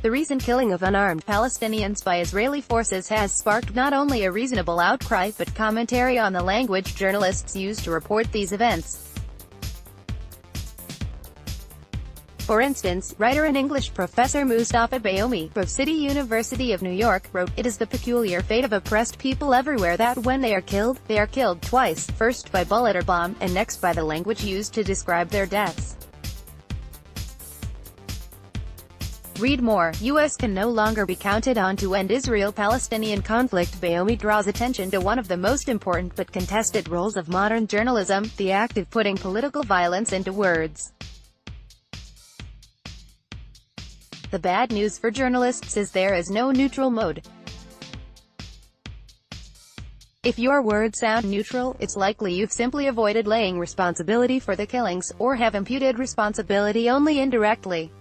The recent killing of unarmed Palestinians by Israeli forces has sparked not only a reasonable outcry but commentary on the language journalists use to report these events. For instance, writer and English professor Moustafa Bayoumi, of City University of New York, wrote, "It is the peculiar fate of oppressed people everywhere that when they are killed twice, first by bullet or bomb, and next by the language used to describe their deaths." Read more. U.S. can no longer be counted on to end Israel-Palestinian conflict. Bayoumi draws attention to one of the most important but contested roles of modern journalism, the act of putting political violence into words. The bad news for journalists is there is no neutral mode. If your words sound neutral, it's likely you've simply avoided laying responsibility for the killings, or have imputed responsibility only indirectly.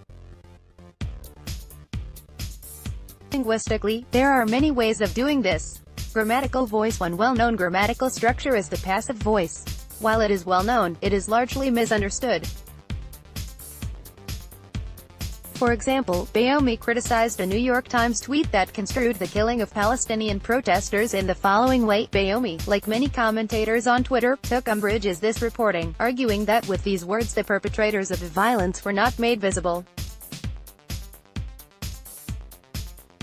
Linguistically, there are many ways of doing this. Grammatical voice. One well-known grammatical structure is the passive voice. While it is well-known, it is largely misunderstood. For example, Bayoumi criticized a New York Times tweet that construed the killing of Palestinian protesters in the following way. Bayoumi, like many commentators on Twitter, took umbrage at this reporting, arguing that with these words the perpetrators of the violence were not made visible.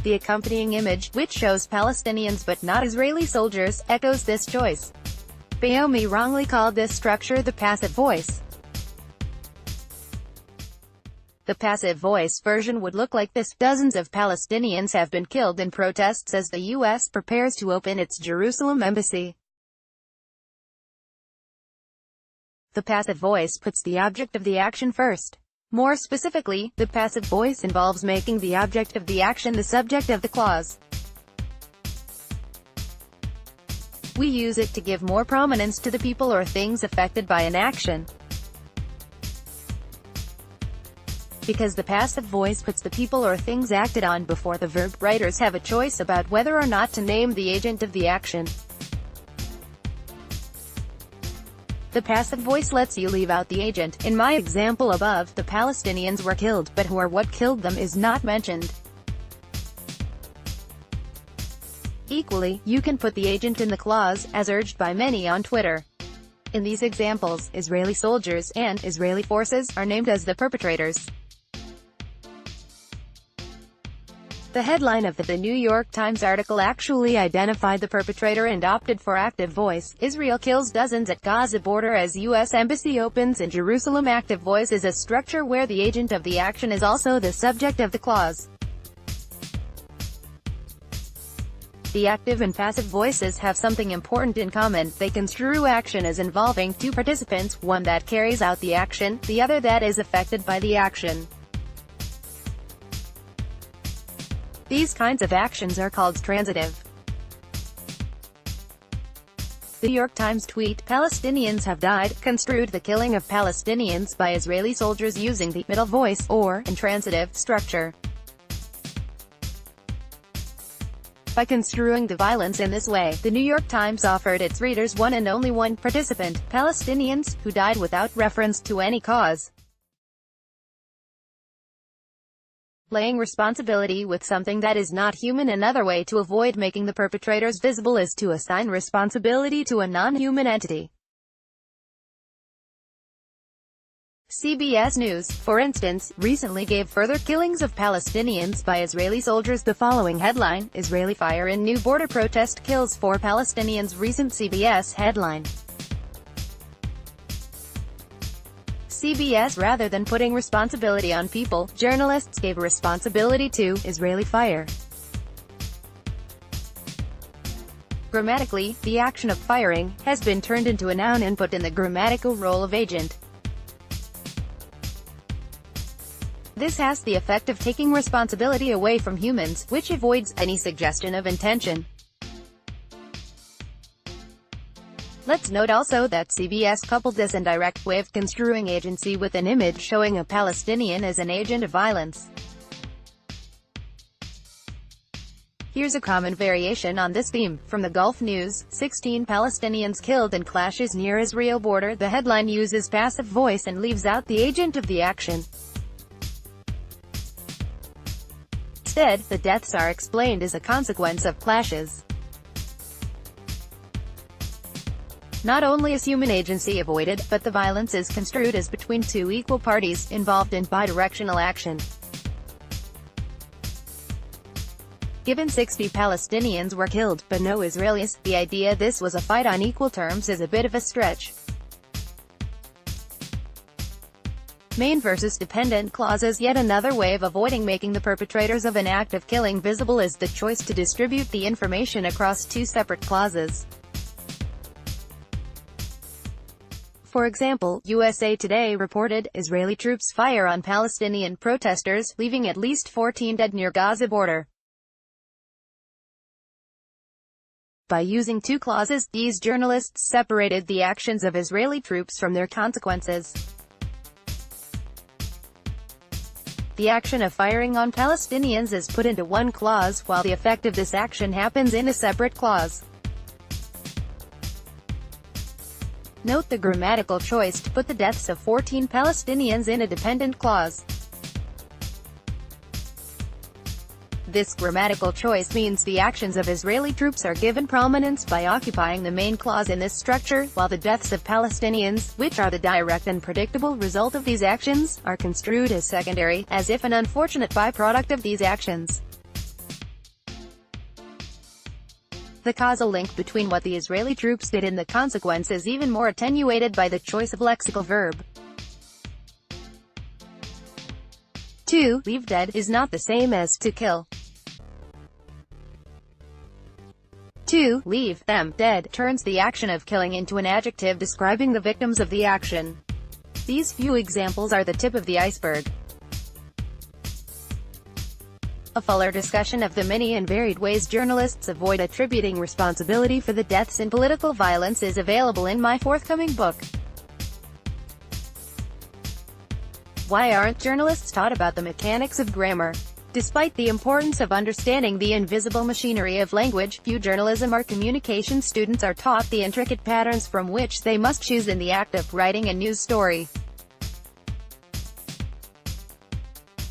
The accompanying image, which shows Palestinians but not Israeli soldiers, echoes this choice. Bayoumi wrongly called this structure the passive voice. The passive voice version would look like this: dozens of Palestinians have been killed in protests as the U.S. prepares to open its Jerusalem embassy. The passive voice puts the object of the action first. More specifically, the passive voice involves making the object of the action the subject of the clause. We use it to give more prominence to the people or things affected by an action. Because the passive voice puts the people or things acted on before the verb, writers have a choice about whether or not to name the agent of the action. The passive voice lets you leave out the agent. In my example above, the Palestinians were killed, but who or what killed them is not mentioned. Equally, you can put the agent in the clause, as urged by many on Twitter. In these examples, Israeli soldiers and Israeli forces are named as the perpetrators. The headline of the New York Times article actually identified the perpetrator and opted for active voice. Israel kills dozens at Gaza border as U.S. embassy opens in Jerusalem. Active voice is a structure where the agent of the action is also the subject of the clause. The active and passive voices have something important in common. They construe action as involving two participants, one that carries out the action, the other that is affected by the action. These kinds of actions are called transitive. The New York Times tweet, "Palestinians have died," construed the killing of Palestinians by Israeli soldiers using the middle voice, or intransitive, structure. By construing the violence in this way, the New York Times offered its readers one and only one participant, Palestinians, who died without reference to any cause. Laying responsibility with something that is not human. Another way to avoid making the perpetrators visible is to assign responsibility to a non-human entity. CBS News, for instance, recently gave further killings of Palestinians by Israeli soldiers the following headline: Israeli fire in new border protest kills 4 Palestinians. Recent CBS headline. CBS, rather than putting responsibility on people, journalists gave responsibility to Israeli fire. Grammatically, the action of firing has been turned into a noun and put in the grammatical role of agent. This has the effect of taking responsibility away from humans, which avoids any suggestion of intention. Let's note also that CBS coupled this indirect way of construing agency with an image showing a Palestinian as an agent of violence. Here's a common variation on this theme, from the Gulf News: 16 Palestinians killed in clashes near Israel border. The headline uses passive voice and leaves out the agent of the action. Instead, the deaths are explained as a consequence of clashes. Not only is human agency avoided, but the violence is construed as between two equal parties, involved in bidirectional action. Given 60 Palestinians were killed, but no Israelis, the idea this was a fight on equal terms is a bit of a stretch. Main versus dependent clauses. Yet another way of avoiding making the perpetrators of an act of killing visible is the choice to distribute the information across two separate clauses. For example, USA Today reported, Israeli troops fire on Palestinian protesters, leaving at least 14 dead near Gaza border. By using two clauses, these journalists separated the actions of Israeli troops from their consequences. The action of firing on Palestinians is put into one clause, while the effect of this action happens in a separate clause. Note the grammatical choice to put the deaths of 14 Palestinians in a dependent clause. This grammatical choice means the actions of Israeli troops are given prominence by occupying the main clause in this structure, while the deaths of Palestinians, which are the direct and predictable result of these actions, are construed as secondary, as if an unfortunate byproduct of these actions. The causal link between what the Israeli troops did and the consequence is even more attenuated by the choice of lexical verb. To leave dead is not the same as to kill. To leave them dead turns the action of killing into an adjective describing the victims of the action. These few examples are the tip of the iceberg. A fuller discussion of the many and varied ways journalists avoid attributing responsibility for the deaths in political violence is available in my forthcoming book. Why aren't journalists taught about the mechanics of grammar? Despite the importance of understanding the invisible machinery of language, few journalism or communication students are taught the intricate patterns from which they must choose in the act of writing a news story.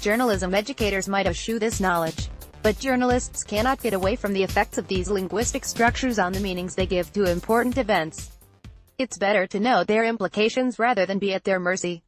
Journalism educators might eschew this knowledge, but journalists cannot get away from the effects of these linguistic structures on the meanings they give to important events. It's better to know their implications rather than be at their mercy.